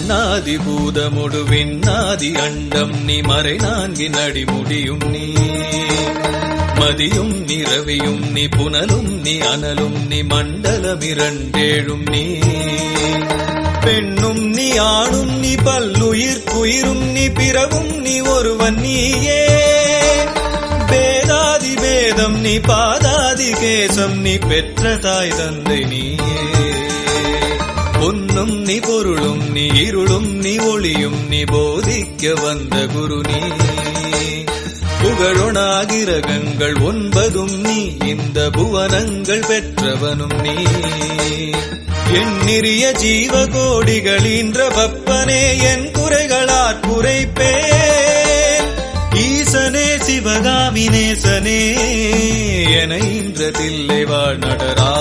மண்ணாதி பூதமுடு விண்ணாதி அண்டம் நீ மறை நான்கின் அடிமுடியும் நீ மதியும் நீ ரவியும் நீ புனலும் நீ அனலும் நீ மண்டலமிரண்டேழும் நீ பெண்ணும் நீ ஆணும் நீ பல்லுயிர்க்குயிரும் நீ பிறவும் நீ ஒருவன் நீயே பேதாதி பேதம் நீ பாதாதி கேசம் நீ பெற்ற தாய் தந்தை நீயே பொன்னும் நீ பொருளும் நீ இருளும் நீ ஒளியும் நீ போதிக்க வந்த குரு நீ புகழொணாகிரகங்கள் 9 நீ இந்த புவனங்கள் பெற்றவனும் நீ எண்ணிறிய ஜீவகோடிகளீன்ற பப்பனே என் குறைகளாற் குறைப்பேன் ஈசனே சிவகாமி நேசனே என இன்ற தில்லை வாழ் நடரா